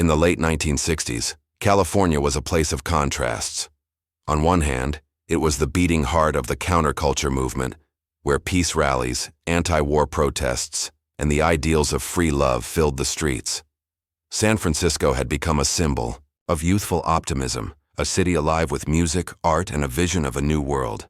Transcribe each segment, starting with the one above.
In the late 1960s, California was a place of contrasts. On one hand, it was the beating heart of the counterculture movement, where peace rallies, anti-war protests, and the ideals of free love filled the streets. San Francisco had become a symbol of youthful optimism, a city alive with music, art, and a vision of a new world.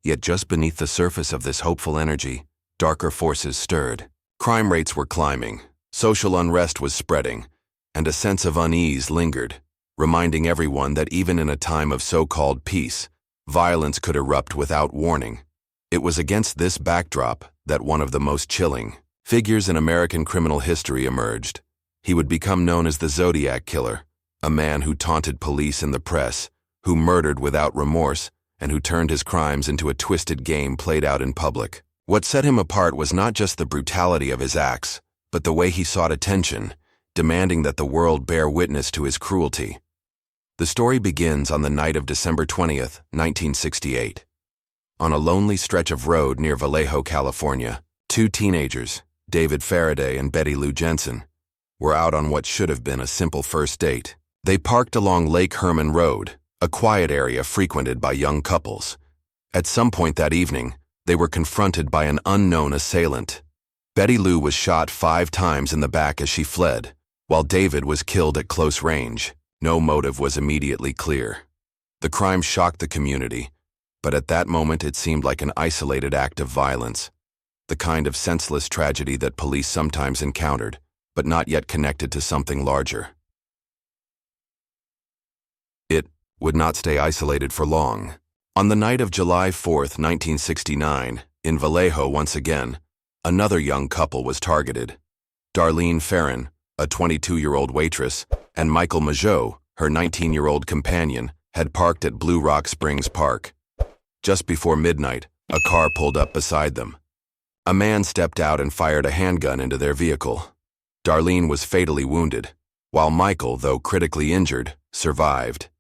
Yet just beneath the surface of this hopeful energy, darker forces stirred. Crime rates were climbing, social unrest was spreading, and a sense of unease lingered, reminding everyone that even in a time of so-called peace, violence could erupt without warning. It was against this backdrop that one of the most chilling figures in American criminal history emerged. He would become known as the Zodiac Killer, a man who taunted police and the press, who murdered without remorse, and who turned his crimes into a twisted game played out in public. What set him apart was not just the brutality of his acts, but the way he sought attention, demanding that the world bear witness to his cruelty. The story begins on the night of December 20th, 1968. On a lonely stretch of road near Vallejo, California, two teenagers, David Faraday and Betty Lou Jensen, were out on what should have been a simple first date. They parked along Lake Herman Road, a quiet area frequented by young couples. At some point that evening, they were confronted by an unknown assailant. Betty Lou was shot 5 times in the back as she fled, while David was killed at close range. No motive was immediately clear. The crime shocked the community, but at that moment it seemed like an isolated act of violence, the kind of senseless tragedy that police sometimes encountered, but not yet connected to something larger. It would not stay isolated for long. On the night of July 4th, 1969, in Vallejo once again, another young couple was targeted. Darlene Ferrin, a 22-year-old waitress, and Michael Majot, her 19-year-old companion, had parked at Blue Rock Springs Park. Just before midnight, a car pulled up beside them. A man stepped out and fired a handgun into their vehicle. Darlene was fatally wounded, while Michael, though critically injured, survived.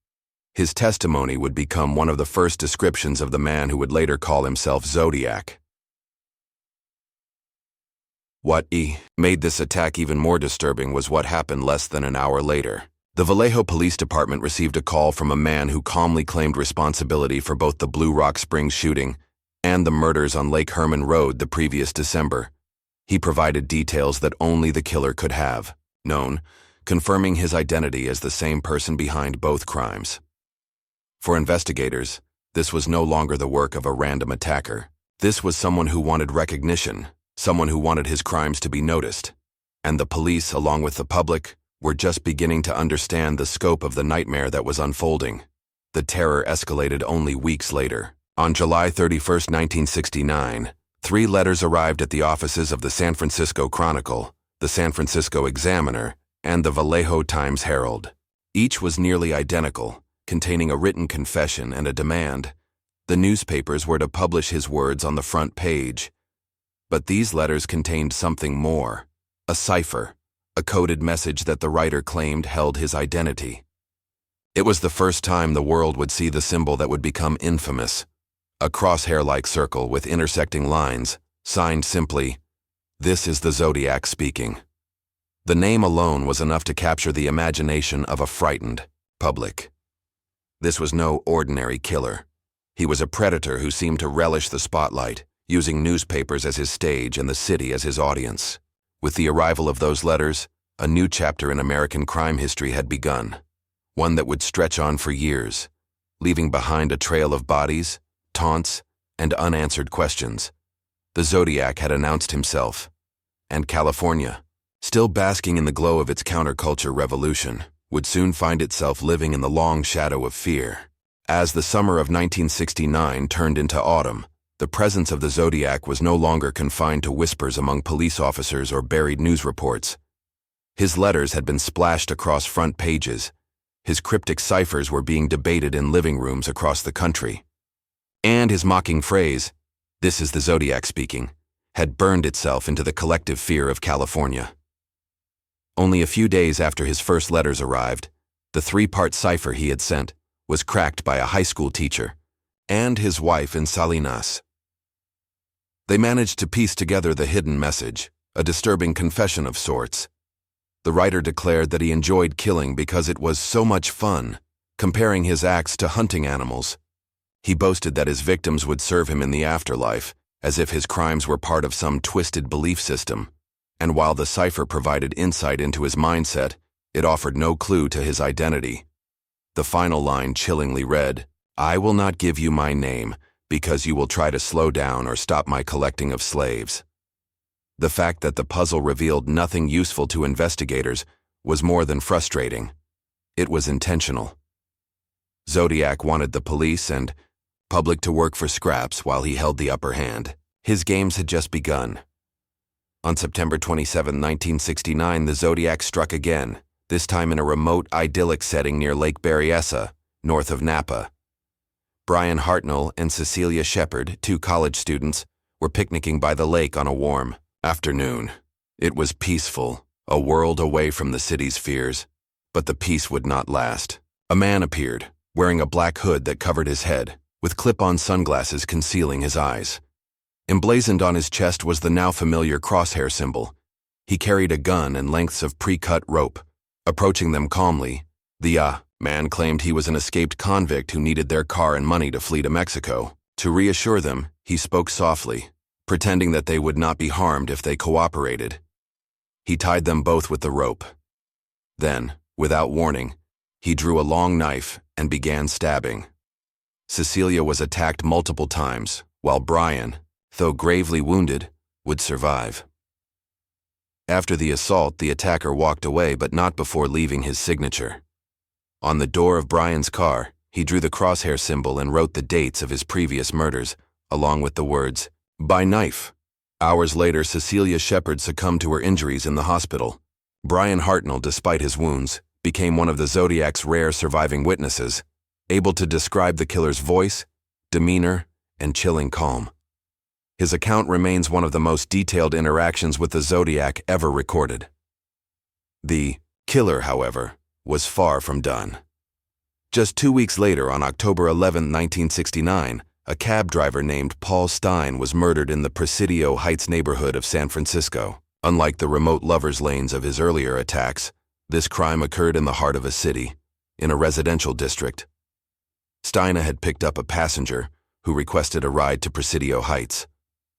His testimony would become one of the first descriptions of the man who would later call himself Zodiac. What made this attack even more disturbing was what happened less than an hour later. The Vallejo Police Department received a call from a man who calmly claimed responsibility for both the Blue Rock Springs shooting and the murders on Lake Herman Road the previous December. He provided details that only the killer could have known, confirming his identity as the same person behind both crimes. For investigators, this was no longer the work of a random attacker. This was someone who wanted recognition, someone who wanted his crimes to be noticed. And the police, along with the public, were just beginning to understand the scope of the nightmare that was unfolding. The terror escalated only weeks later. On July 31st, 1969, 3 letters arrived at the offices of the San Francisco Chronicle, the San Francisco Examiner, and the Vallejo Times-Herald. Each was nearly identical, containing a written confession and a demand. The newspapers were to publish his words on the front page. But these letters contained something more, a cipher, a coded message that the writer claimed held his identity. It was the first time the world would see the symbol that would become infamous, a crosshair-like circle with intersecting lines, signed simply, "This is the Zodiac speaking." The name alone was enough to capture the imagination of a frightened public. This was no ordinary killer. He was a predator who seemed to relish the spotlight, using newspapers as his stage and the city as his audience. With the arrival of those letters, a new chapter in American crime history had begun, one that would stretch on for years, leaving behind a trail of bodies, taunts, and unanswered questions. The Zodiac had announced himself, and California, still basking in the glow of its counterculture revolution, would soon find itself living in the long shadow of fear. As the summer of 1969 turned into autumn, the presence of the Zodiac was no longer confined to whispers among police officers or buried news reports. His letters had been splashed across front pages. His cryptic ciphers were being debated in living rooms across the country. And his mocking phrase, "This is the Zodiac speaking," had burned itself into the collective fear of California. Only a few days after his first letters arrived, the 3-part cipher he had sent was cracked by a high school teacher and his wife in Salinas. They managed to piece together the hidden message, a disturbing confession of sorts. The writer declared that he enjoyed killing because it was so much fun, comparing his acts to hunting animals. He boasted that his victims would serve him in the afterlife, as if his crimes were part of some twisted belief system. And while the cipher provided insight into his mindset, it offered no clue to his identity. The final line chillingly read, "I will not give you my name, because you will try to slow down or stop my collecting of slaves." The fact that the puzzle revealed nothing useful to investigators was more than frustrating. It was intentional. Zodiac wanted the police and public to work for scraps while he held the upper hand. His games had just begun. On September 27, 1969, the Zodiac struck again, this time in a remote, idyllic setting near Lake Berryessa, north of Napa. Brian Hartnell and Cecilia Shepard, two college students, were picnicking by the lake on a warm afternoon. It was peaceful, a world away from the city's fears. But the peace would not last. A man appeared, wearing a black hood that covered his head, with clip-on sunglasses concealing his eyes. Emblazoned on his chest was the now familiar crosshair symbol. He carried a gun and lengths of pre-cut rope. Approaching them calmly, the man claimed he was an escaped convict who needed their car and money to flee to Mexico. To reassure them, he spoke softly, pretending that they would not be harmed if they cooperated. He tied them both with the rope. Then, without warning, he drew a long knife and began stabbing. Cecilia was attacked multiple times, while Brian, though gravely wounded, would survive. After the assault, the attacker walked away, but not before leaving his signature. On the door of Brian's car, he drew the crosshair symbol and wrote the dates of his previous murders, along with the words, "By knife." Hours later, Cecilia Shepard succumbed to her injuries in the hospital. Brian Hartnell, despite his wounds, became one of the Zodiac's rare surviving witnesses, able to describe the killer's voice, demeanor, and chilling calm. His account remains one of the most detailed interactions with the Zodiac ever recorded. The killer, however, was far from done. Just 2 weeks later, on October 11, 1969, a cab driver named Paul Stine was murdered in the Presidio Heights neighborhood of San Francisco. Unlike the remote lovers' lanes of his earlier attacks, this crime occurred in the heart of a city, in a residential district. Stine had picked up a passenger who requested a ride to Presidio Heights.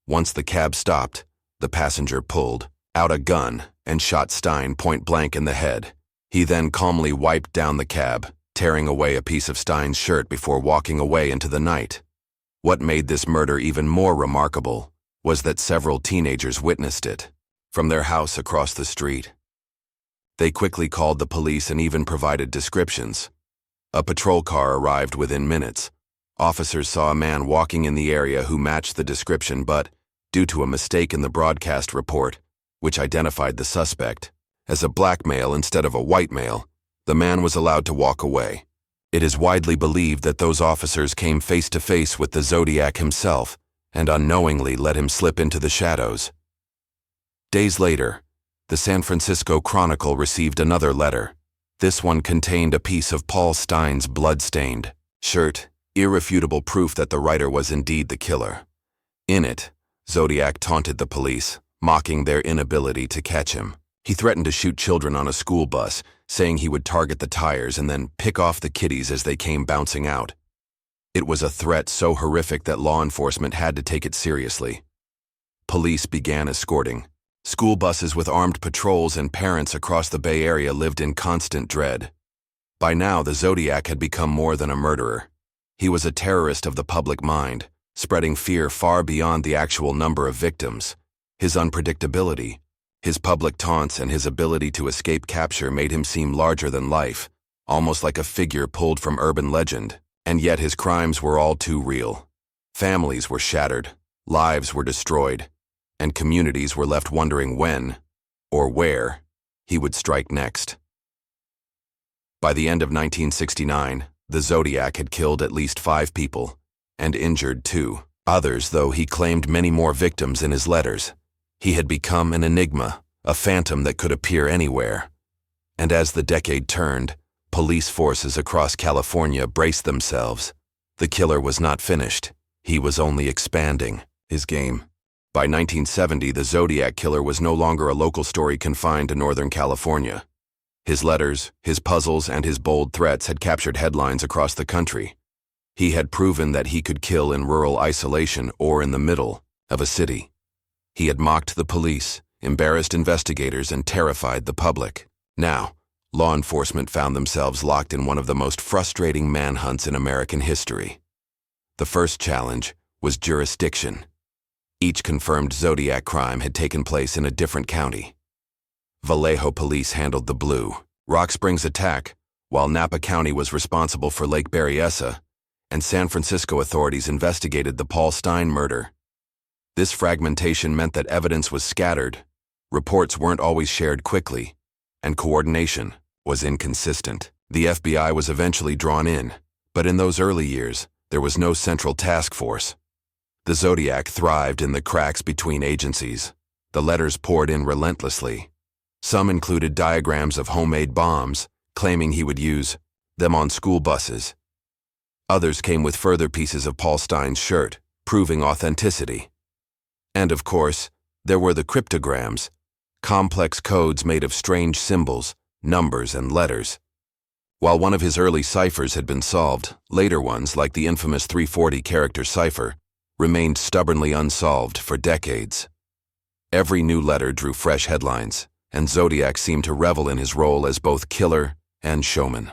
Once the cab stopped, the passenger pulled out a gun and shot Stine point-blank in the head. He then calmly wiped down the cab, tearing away a piece of Stine's shirt before walking away into the night. What made this murder even more remarkable was that several teenagers witnessed it, from their house across the street. They quickly called the police and even provided descriptions. A patrol car arrived within minutes. Officers saw a man walking in the area who matched the description, but, due to a mistake in the broadcast report, which identified the suspect as a black male instead of a white male, the man was allowed to walk away. It is widely believed that those officers came face to face with the Zodiac himself and unknowingly let him slip into the shadows. Days later, the San Francisco Chronicle received another letter. This one contained a piece of Paul Stine's blood-stained shirt, irrefutable proof that the writer was indeed the killer. In it, Zodiac taunted the police, mocking their inability to catch him. He threatened to shoot children on a school bus, saying he would target the tires and then pick off the kiddies as they came bouncing out. It was a threat so horrific that law enforcement had to take it seriously. Police began escorting school buses with armed patrols, and parents across the Bay Area lived in constant dread. By now, the Zodiac had become more than a murderer. He was a terrorist of the public mind, spreading fear far beyond the actual number of victims. His unpredictability, his public taunts, and his ability to escape capture made him seem larger than life, almost like a figure pulled from urban legend. And yet his crimes were all too real. Families were shattered, lives were destroyed, and communities were left wondering when, or where, he would strike next. By the end of 1969, the Zodiac had killed at least 5 people, and injured 2 others, though he claimed many more victims in his letters. He had become an enigma, a phantom that could appear anywhere. And as the decade turned, police forces across California braced themselves. The killer was not finished. He was only expanding his game. By 1970, the Zodiac Killer was no longer a local story confined to Northern California. His letters, his puzzles, and his bold threats had captured headlines across the country. He had proven that he could kill in rural isolation or in the middle of a city. He had mocked the police, embarrassed investigators, and terrified the public. Now, law enforcement found themselves locked in one of the most frustrating manhunts in American history. The first challenge was jurisdiction. Each confirmed Zodiac crime had taken place in a different county. Vallejo police handled the Blue Rock Springs attack, while Napa County was responsible for Lake Berryessa, and San Francisco authorities investigated the Paul Stine murder. This fragmentation meant that evidence was scattered, reports weren't always shared quickly, and coordination was inconsistent. The FBI was eventually drawn in, but in those early years, there was no central task force. The Zodiac thrived in the cracks between agencies. The letters poured in relentlessly. Some included diagrams of homemade bombs, claiming he would use them on school buses. Others came with further pieces of Paul Stine's shirt, proving authenticity. And of course, there were the cryptograms, complex codes made of strange symbols, numbers, and letters. While one of his early ciphers had been solved, later ones, like the infamous 340-character cipher, remained stubbornly unsolved for decades. Every new letter drew fresh headlines, and Zodiac seemed to revel in his role as both killer and showman.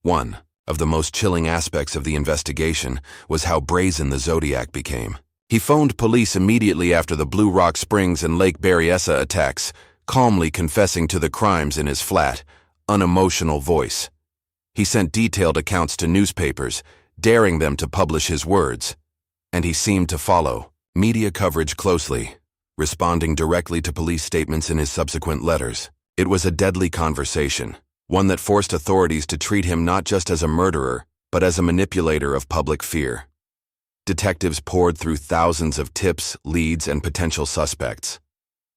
One of the most chilling aspects of the investigation was how brazen the Zodiac became. He phoned police immediately after the Blue Rock Springs and Lake Berryessa attacks, calmly confessing to the crimes in his flat, unemotional voice. He sent detailed accounts to newspapers, daring them to publish his words. And he seemed to follow media coverage closely, responding directly to police statements in his subsequent letters. It was a deadly conversation, one that forced authorities to treat him not just as a murderer, but as a manipulator of public fear. Detectives poured through thousands of tips, leads, and potential suspects.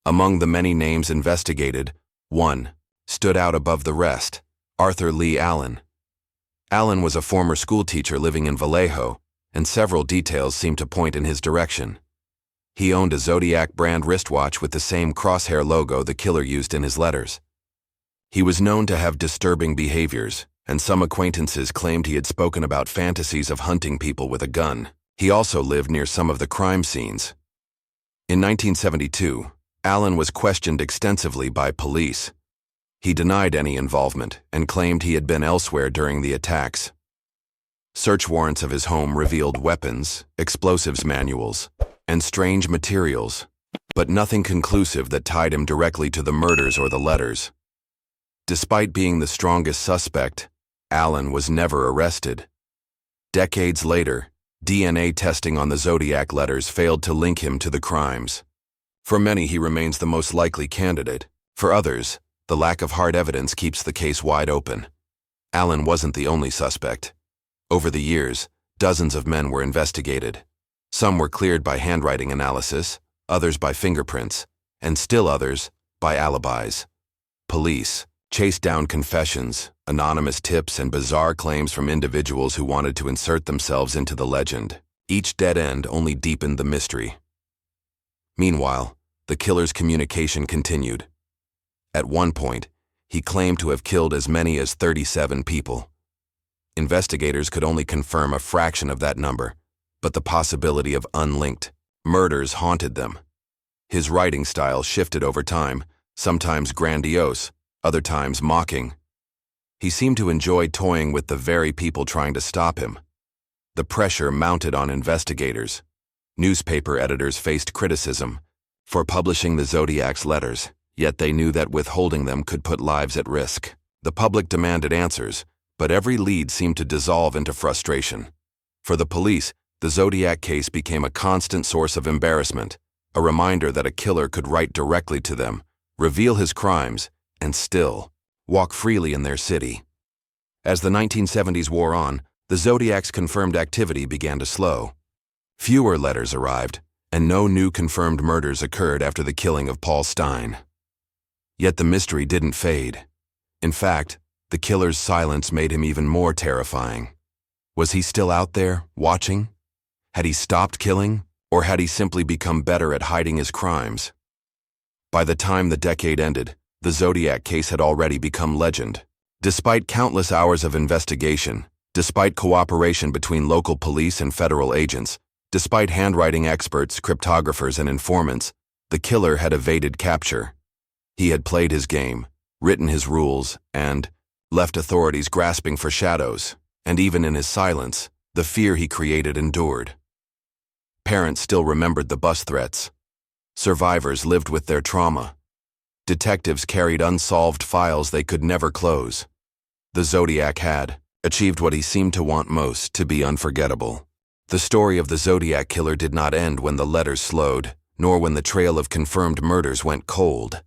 Among the many names investigated, one stood out above the rest: Arthur Lee Allen. Allen was a former schoolteacher living in Vallejo, and several details seemed to point in his direction. He owned a Zodiac brand wristwatch with the same crosshair logo the killer used in his letters. He was known to have disturbing behaviors, and some acquaintances claimed he had spoken about fantasies of hunting people with a gun. He also lived near some of the crime scenes. In 1972, Allen was questioned extensively by police. He denied any involvement and claimed he had been elsewhere during the attacks. Search warrants of his home revealed weapons, explosives manuals, and strange materials, but nothing conclusive that tied him directly to the murders or the letters. Despite being the strongest suspect, Allen was never arrested. Decades later, DNA testing on the Zodiac letters failed to link him to the crimes. For many, he remains the most likely candidate. For others, the lack of hard evidence keeps the case wide open. Allen wasn't the only suspect. Over the years, dozens of men were investigated. Some were cleared by handwriting analysis, others by fingerprints, and still others by alibis. Police chased down confessions, anonymous tips, and bizarre claims from individuals who wanted to insert themselves into the legend. Each dead end only deepened the mystery. Meanwhile, the killer's communication continued. At one point, he claimed to have killed as many as 37 people. Investigators could only confirm a fraction of that number, but the possibility of unlinked murders haunted them. His writing style shifted over time, sometimes grandiose, other times mocking. He seemed to enjoy toying with the very people trying to stop him. The pressure mounted on investigators. Newspaper editors faced criticism for publishing the Zodiac's letters, yet they knew that withholding them could put lives at risk. The public demanded answers, but every lead seemed to dissolve into frustration. For the police, the Zodiac case became a constant source of embarrassment, a reminder that a killer could write directly to them, reveal his crimes, and still walk freely in their city. As the 1970s wore on, the Zodiac's confirmed activity began to slow. Fewer letters arrived, and no new confirmed murders occurred after the killing of Paul Stine. Yet the mystery didn't fade. In fact, the killer's silence made him even more terrifying. Was he still out there, watching? Had he stopped killing, Or had he simply become better at hiding his crimes? By the time the decade ended, the Zodiac case had already become legend. Despite countless hours of investigation, despite cooperation between local police and federal agents, despite handwriting experts, cryptographers, and informants, the killer had evaded capture. He had played his game, written his rules, and left authorities grasping for shadows. And even in his silence, the fear he created endured. Parents still remembered the bus threats. Survivors lived with their trauma. Detectives carried unsolved files they could never close. The Zodiac had achieved what he seemed to want most, to be unforgettable. The story of the Zodiac Killer did not end when the letters slowed, nor when the trail of confirmed murders went cold.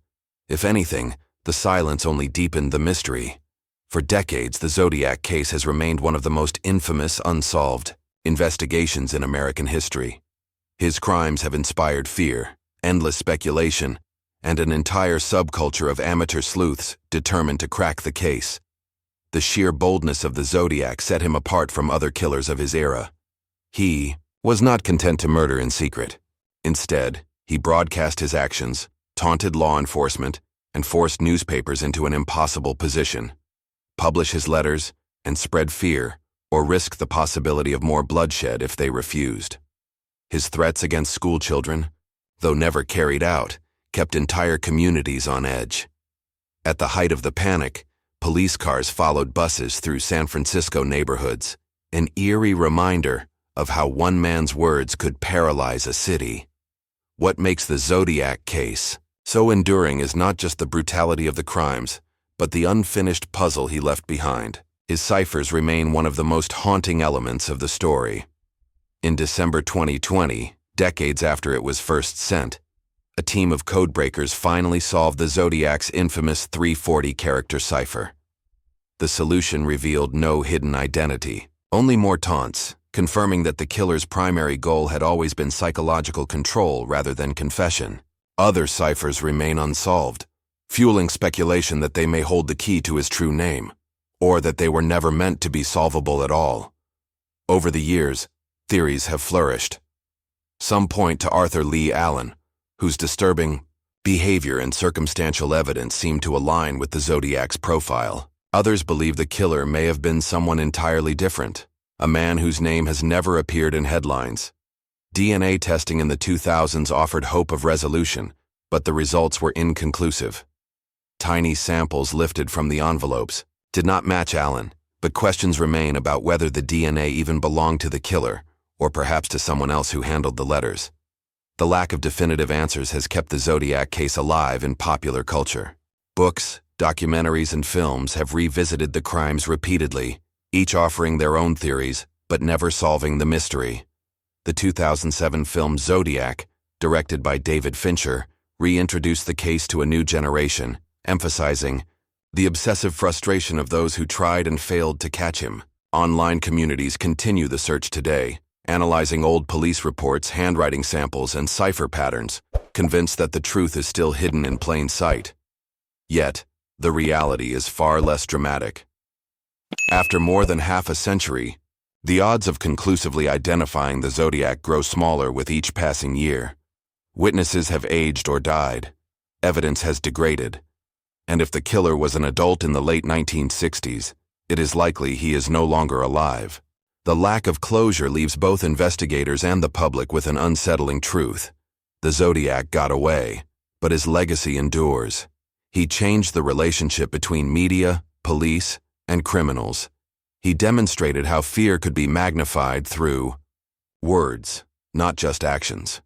If anything, the silence only deepened the mystery. For decades, the Zodiac case has remained one of the most infamous unsolved investigations in American history. His crimes have inspired fear, endless speculation, and an entire subculture of amateur sleuths determined to crack the case. The sheer boldness of the Zodiac set him apart from other killers of his era. He was not content to murder in secret. Instead, he broadcast his actions, taunted law enforcement, and forced newspapers into an impossible position. Publish his letters and spread fear, or risk the possibility of more bloodshed if they refused. His threats against schoolchildren, though never carried out, kept entire communities on edge. At the height of the panic, police cars followed buses through San Francisco neighborhoods, an eerie reminder of how one man's words could paralyze a city. What makes the Zodiac case so enduring is not just the brutality of the crimes, but the unfinished puzzle he left behind. His ciphers remain one of the most haunting elements of the story. In December 2020, decades after it was first sent, a team of codebreakers finally solved the Zodiac's infamous 340-character cipher. The solution revealed no hidden identity, only more taunts, confirming that the killer's primary goal had always been psychological control rather than confession. Other ciphers remain unsolved, fueling speculation that they may hold the key to his true name, or that they were never meant to be solvable at all. Over the years, theories have flourished. Some point to Arthur Lee Allen, whose disturbing behavior and circumstantial evidence seem to align with the Zodiac's profile. Others believe the killer may have been someone entirely different, a man whose name has never appeared in headlines. DNA testing in the 2000s offered hope of resolution, but the results were inconclusive. Tiny samples lifted from the envelopes did not match Allen, but questions remain about whether the DNA even belonged to the killer, or perhaps to someone else who handled the letters. The lack of definitive answers has kept the Zodiac case alive in popular culture. Books, documentaries, and films have revisited the crimes repeatedly, each offering their own theories, but never solving the mystery. The 2007 film Zodiac, directed by David Fincher, reintroduced the case to a new generation, emphasizing the obsessive frustration of those who tried and failed to catch him. Online communities continue the search today, analyzing old police reports, handwriting samples, and cipher patterns, convinced that the truth is still hidden in plain sight. Yet, the reality is far less dramatic. After more than half a century, the odds of conclusively identifying the Zodiac grow smaller with each passing year. Witnesses have aged or died. Evidence has degraded. And if the killer was an adult in the late 1960s, it is likely he is no longer alive. The lack of closure leaves both investigators and the public with an unsettling truth. The Zodiac got away, but his legacy endures. He changed the relationship between media, police, and criminals. He demonstrated how fear could be magnified through words, not just actions.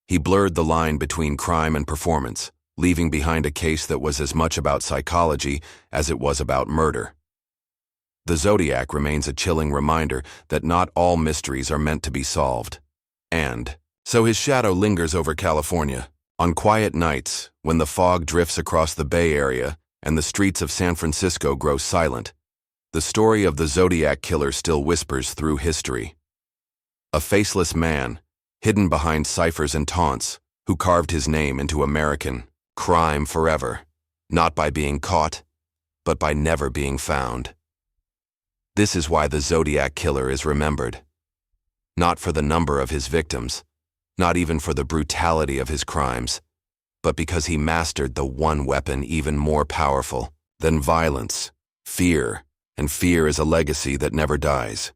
He blurred the line between crime and performance, leaving behind a case that was as much about psychology as it was about murder. The Zodiac remains a chilling reminder that not all mysteries are meant to be solved. And so his shadow lingers over California. On quiet nights, when the fog drifts across the Bay Area and the streets of San Francisco grow silent, the story of the Zodiac Killer still whispers through history. A faceless man, hidden behind ciphers and taunts, who carved his name into American crime forever, not by being caught, but by never being found. This is why the Zodiac Killer is remembered. Not for the number of his victims, not even for the brutality of his crimes, but because he mastered the one weapon even more powerful than violence: fear. And fear is a legacy that never dies.